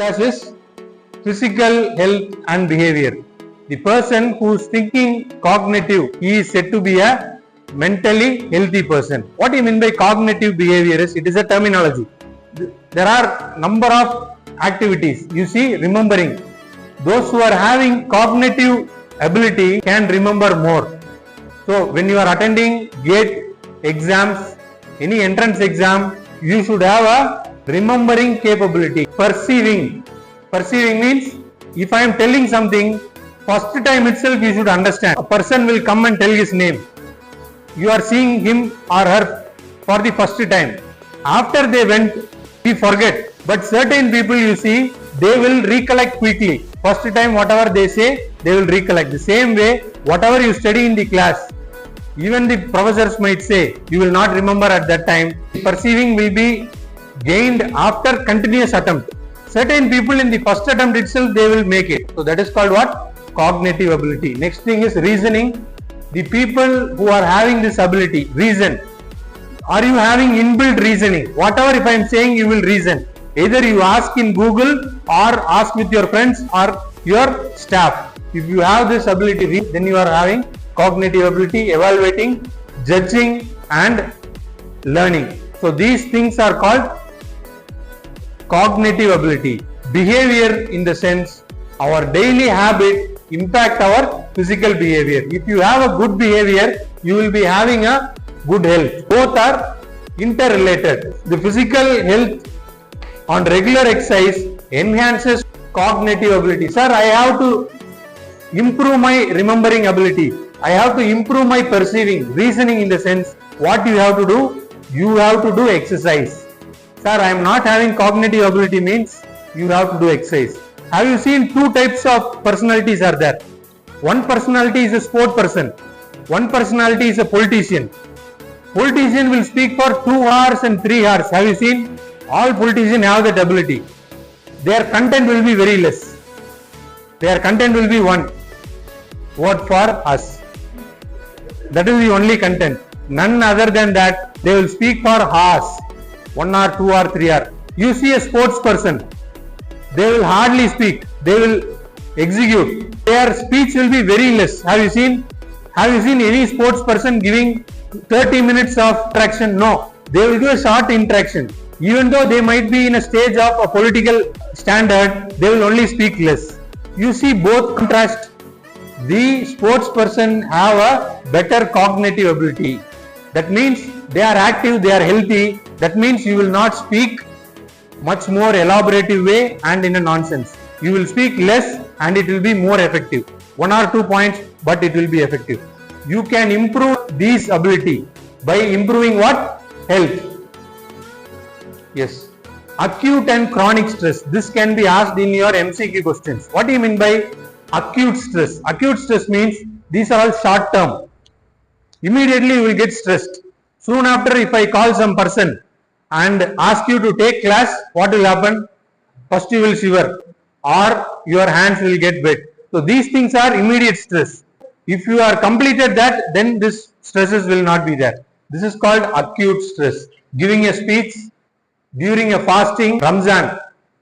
class is physical health and behavior. The person who is thinking cognitive, he is said to be a mentally healthy person. What do you mean by cognitive behavior is, it is a terminology. There are number of activities. You see, remembering. Those who are having cognitive ability can remember more. So when you are attending GATE exams, any entrance exam, you should have a remembering capability. Perceiving means if I am telling something, first time itself you should understand. A person will come and tell his name. You are seeing him or her for the first time. After they went, we forget. But certain people you see, they will recollect quickly. First time whatever they say, they will recollect. The same way, whatever you study in the class, even the professors might say, you will not remember at that time. Perceiving will be gained after continuous attempt. Certain people in the first attempt itself, they will make it. So that is called what? Cognitive ability. Next thing is reasoning. The people who are having this ability, reason. Are you having inbuilt reasoning? Whatever if I am saying, you will reason. Either you ask in Google or ask with your friends or your staff. If you have this ability, then you are having cognitive ability, evaluating, judging and learning. So these things are called cognitive ability. Behavior in the sense, our daily habit impact our physical behavior. If you have a good behavior, you will be having a good health. Both are interrelated. The physical health on regular exercise enhances cognitive ability. Sir, I have to improve my remembering ability. I have to improve my perceiving, reasoning in the sense, what you have to do? You have to do exercise. Sir, I am not having cognitive ability means you have to do exercise. Have you seen two types of personalities are there? One personality is a sport person. One personality is a politician. Politician will speak for 2 hours and 3 hours. Have you seen? All politicians have that ability. Their content will be very less. Their content will be one. What for us? That is the only content. None other than that, they will speak for hours. 1 hour, 2 hour, 3 hour. You see a sports person, they will hardly speak. They will execute. Their speech will be very less. Have you seen any sports person giving 30 minutes of interaction? No. They will do a short interaction. Even though they might be in a stage of a political standard, they will only speak less. You see both contrast. The sports person have a better cognitive ability. That means they are active, they are healthy. That means you will not speak much more elaborative way and in a nonsense. You will speak less and it will be more effective. 1 or 2 points, but it will be effective. You can improve these ability by improving what? Health. Yes. Acute and chronic stress. This can be asked in your MCQ questions. What do you mean by acute stress? Acute stress means these are all short term. Immediately you will get stressed. Soon after, if I call some person and ask you to take class, what will happen? First you will shiver or your hands will get wet. So these things are immediate stress. If you are completed that, then this stresses will not be there. This is called acute stress. Giving a speech during a fasting, Ramzan,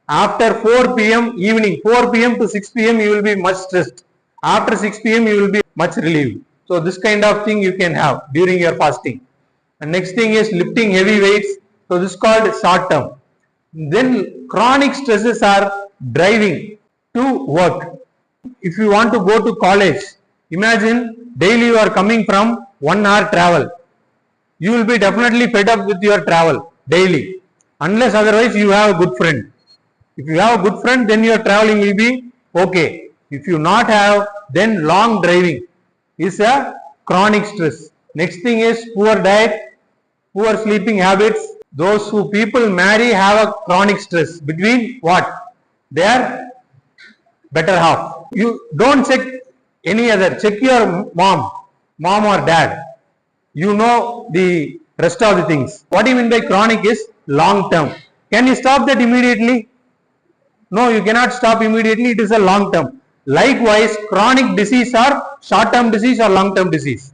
after 4 p.m. evening, 4 p.m. to 6 p.m. you will be much stressed. After 6 p.m. you will be much relieved. So this kind of thing you can have during your fasting. And next thing is lifting heavy weights. So this is called short term. Then chronic stresses are driving to work. If you want to go to college, imagine daily you are coming from 1 hour travel. You will be definitely fed up with your travel daily. Unless otherwise you have a good friend. If you have a good friend, then your traveling will be okay. If you not have, then long driving is a chronic stress. Next thing is poor diet, poor sleeping habits. Those who people marry have a chronic stress between what? Their better half. You don't check any other. Check your mom or dad. You know the rest of the things. What do you mean by chronic is long term. Can you stop that immediately? No, you cannot stop immediately. It is a long term. Likewise, chronic disease or short term disease or long term disease.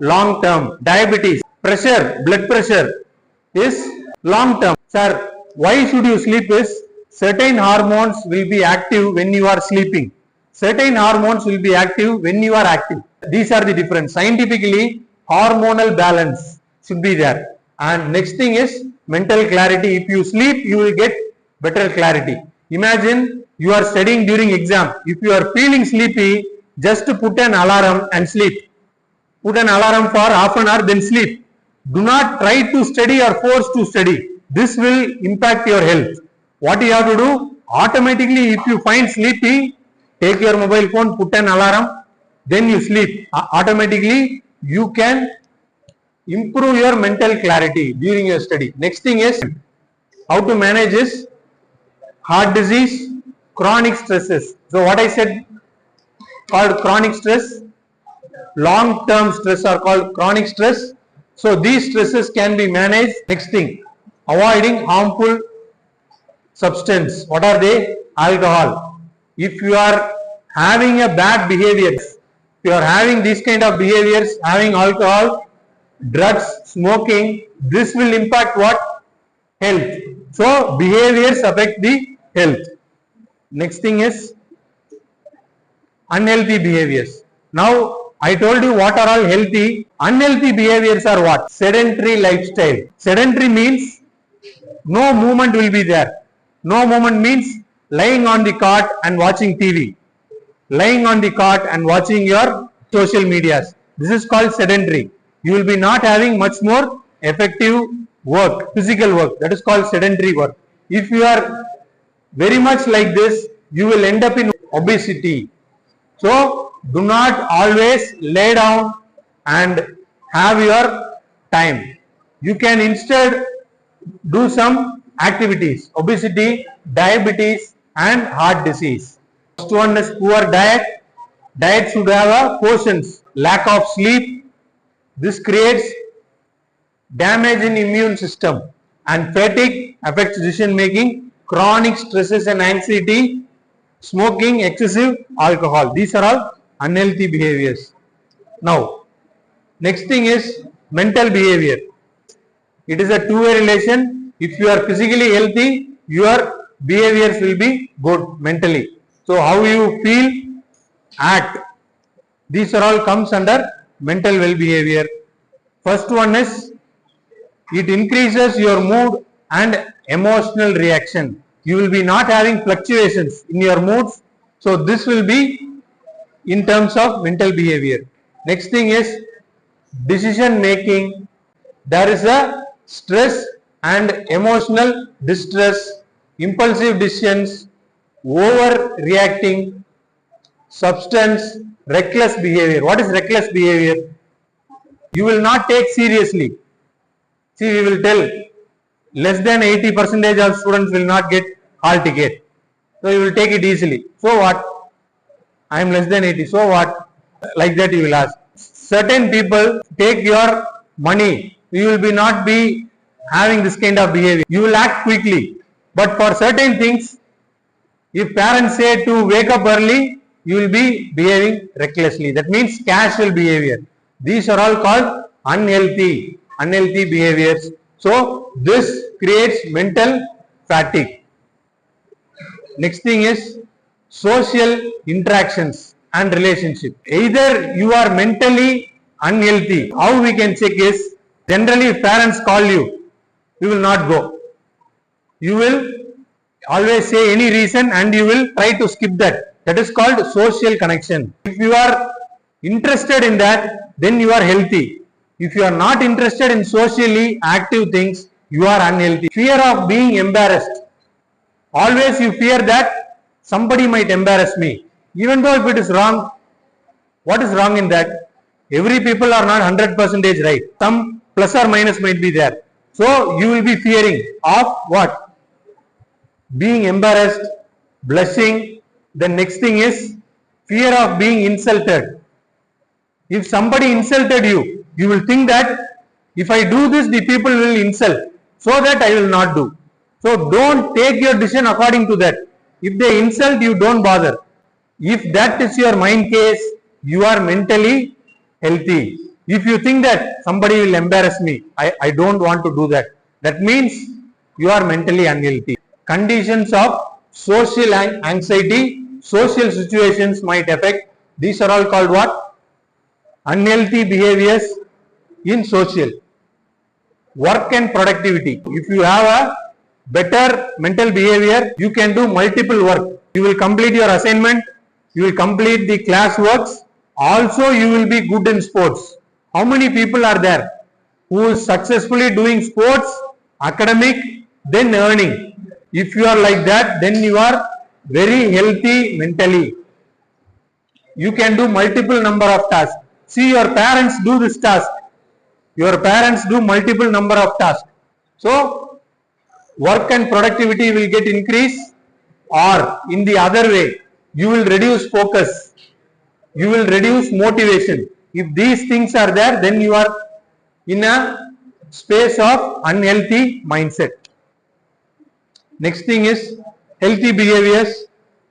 Long term. Diabetes, pressure, blood pressure is long term. Sir, why should you sleep is certain hormones will be active when you are sleeping. Certain hormones will be active when you are active. These are the difference. Scientifically, hormonal balance should be there. And next thing is mental clarity. If you sleep, you will get better clarity. Imagine you are studying during exam. If you are feeling sleepy, just put an alarm and sleep. Put an alarm for half an hour, then sleep. Do not try to study or force to study. This will impact your health. What you have to do? Automatically, if you find sleepy, take your mobile phone, put an alarm, then you sleep. Automatically, you can improve your mental clarity during your study. Next thing is how to manage is heart disease, chronic stresses. So what I said called chronic stress, long-term stress are called chronic stress. So these stresses can be managed. Next thing, avoiding harmful substance. What are they? Alcohol. If you are having a bad behavior, if you are having these kind of behaviors, having alcohol, drugs, smoking, this will impact what? Health. So behaviors affect the health. Next thing is unhealthy behaviors. Now I told you what are all healthy. Unhealthy behaviors are what? Sedentary lifestyle. Sedentary means no movement will be there. No movement means lying on the cot and watching TV. Lying on the cot and watching your social medias. This is called sedentary. You will be not having much more effective work, physical work. That is called sedentary work. If you are very much like this, you will end up in obesity. So do not always lay down and have your time. You can instead do some activities. Obesity, diabetes and heart disease. First one is poor diet. Diet should have a portions. Lack of sleep. This creates damage in immune system, and fatigue affects decision making. Chronic stresses and anxiety. Smoking, excessive alcohol. These are all unhealthy behaviors. Now, next thing is mental behavior. It is a two-way relation. If you are physically healthy, your behaviors will be good mentally. So how you feel, act. These are all comes under mental well behavior. First one is it increases your mood and emotional reaction. You will be not having fluctuations in your moods. So this will be in terms of mental behavior. Next thing is decision making. There is a stress and emotional distress, impulsive decisions, overreacting, substance, reckless behavior. What is reckless behavior? You will not take seriously. See, we will tell less than 80% of students will not get hall ticket. So you will take it easily. So what? I am less than 80. So what? Like that you will ask. Certain people take your money. You will be not be having this kind of behavior. You will act quickly. But for certain things, if parents say to wake up early, you will be behaving recklessly. That means casual behavior. These are all called unhealthy behaviors. So this creates mental fatigue. Next thing is social interactions and relationship. Either you are mentally unhealthy. How we can check is, generally if parents call you, you will not go. You will always say any reason and you will try to skip that. That is called social connection. If you are interested in that, then you are healthy. If you are not interested in socially active things, you are unhealthy. Fear of being embarrassed. Always you fear that somebody might embarrass me. Even though if it is wrong, what is wrong in that? Every people are not 100% right. Some plus or minus might be there. So you will be fearing of what? Being embarrassed, blushing. The next thing is fear of being insulted. If somebody insulted you, you will think that if I do this, the people will insult. So that I will not do. So don't take your decision according to that. If they insult, you don't bother. If that is your mind case, you are mentally healthy. If you think that somebody will embarrass me, I don't want to do that. That means you are mentally unhealthy. conditions of social anxiety, social situations might affect. These are all called what? Unhealthy behaviors in social. Work and productivity. If you have a better mental behavior, you can do multiple work. You will complete your assignment, you will complete the class works, also you will be good in sports. How many people are there who is successfully doing sports, academic, then earning? If you are like that, then you are very healthy mentally. You can do multiple number of tasks. See, your parents do this task. Your parents do multiple number of tasks. So, work and productivity will get increased, or in the other way, you will reduce focus. You will reduce motivation. If these things are there, then you are in a space of unhealthy mindset. Next thing is healthy behaviors.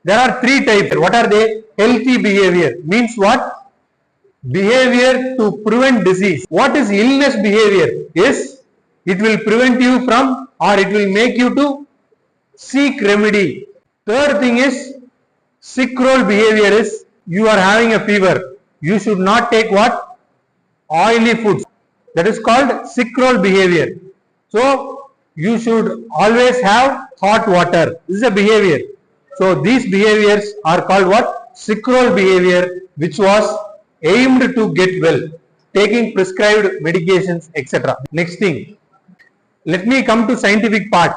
There are three types. What are they? Healthy behavior means what? Behavior to prevent disease. What is illness behavior? Is it will prevent you from, or it will make you to seek remedy. Third thing is sick roll behavior is you are having a fever. You should not take what? Oily foods. That is called sick roll behavior. So you should always have hot water. This is a behavior. So these behaviors are called what? Sick roll behavior, which was aimed to get well, taking prescribed medications, etc. Next thing, let me come to scientific part.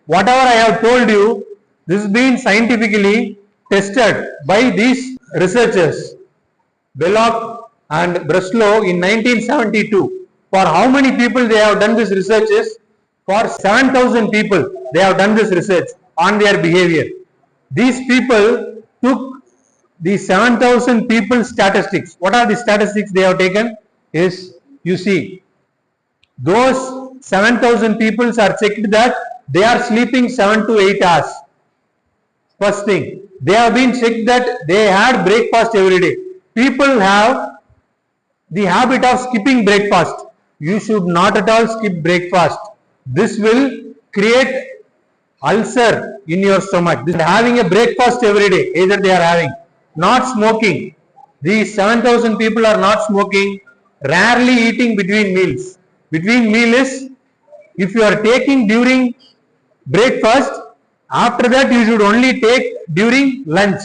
Whatever I have told you, this has been scientifically tested by these researchers, Belloc and Breslow in 1972. For how many people they have done this researches? For 7,000 people they have done this research on their behavior. These people took the 7,000 people statistics. What are the statistics they have taken? Is, you see, those 7,000 people are checked that they are sleeping 7 to 8 hours. First thing, they have been checked that they had breakfast every day. People have the habit of skipping breakfast. You should not at all skip breakfast. This will create ulcer in your stomach. This is having a breakfast every day. Either they are having. Not smoking. These 7,000 people are not smoking. Rarely eating between meals. Between meal is, if you are taking during breakfast, after that you should only take during lunch.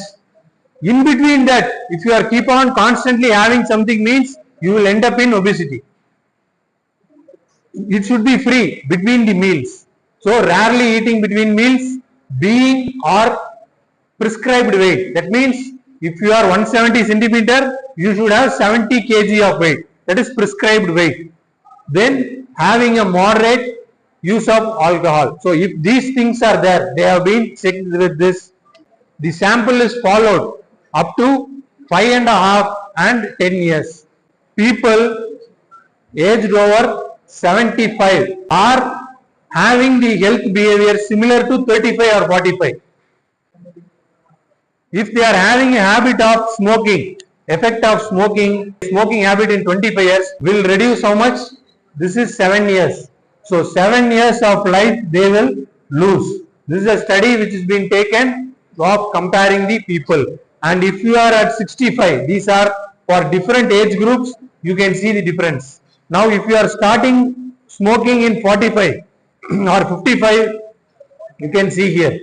In between that, if you are keep on constantly having something, means you will end up in obesity. It should be free between the meals. So rarely eating between meals, being or prescribed weight. That means if you are 170 centimeter, you should have 70 kg of weight. That is prescribed weight. Then having a moderate use of alcohol. So if these things are there, they have been checked with this. The sample is followed up to 5.5 and 10 years. People aged over 75 are having the health behavior similar to 35 or 45. If they are having a habit of smoking, effect of smoking habit in 25 years will reduce how much? This is 7 years. So 7 years of life they will lose. This is a study which is being taken of comparing the people. And if you are at 65, these are for different age groups, you can see the difference. Now if you are starting smoking in 45 or 55, you can see here.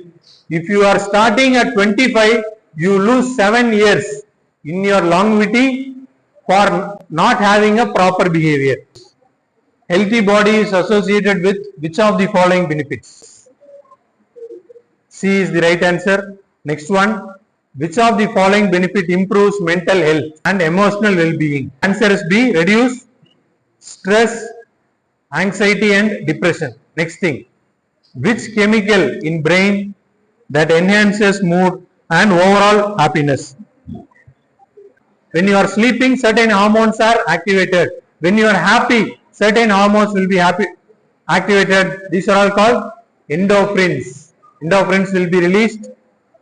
If you are starting at 25, you lose 7 years in your longevity for not having a proper behavior. Healthy body is associated with which of the following benefits? C is the right answer. Next one, which of the following benefit improves mental health and emotional well-being? Answer is B, reduce stress, anxiety and depression. Next thing, which chemical in brain that enhances mood and overall happiness? When you are sleeping, certain hormones are activated. When you are happy, certain hormones will be activated. These are all called endorphins. Endorphins will be released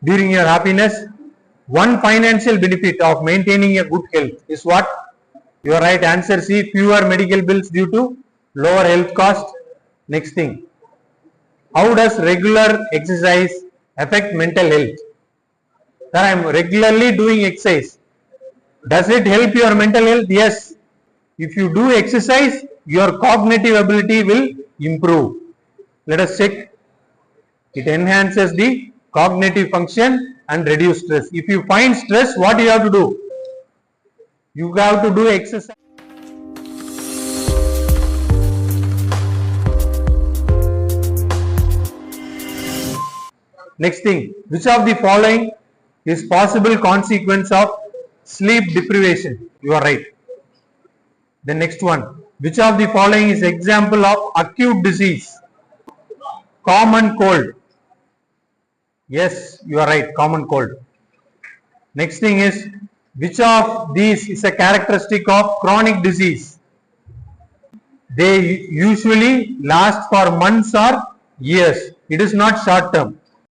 during your happiness. One financial benefit of maintaining a good health is what? Your right answer C, fewer medical bills due to lower health cost. Next thing, How does regular exercise affect mental health? That I am regularly doing exercise. Does it help your mental health? Yes. If you do exercise, your cognitive ability will improve. Let us check. It enhances the cognitive function and reduce stress. If you find stress, what you have to do? You have to do exercise. Next thing, which of the following is possible consequence of sleep deprivation? You are right. The next one, which of the following is example of acute disease? Common cold. Yes, you are right, common cold. Next thing is, which of these is a characteristic of chronic disease? They usually last for months or years. It is not short term.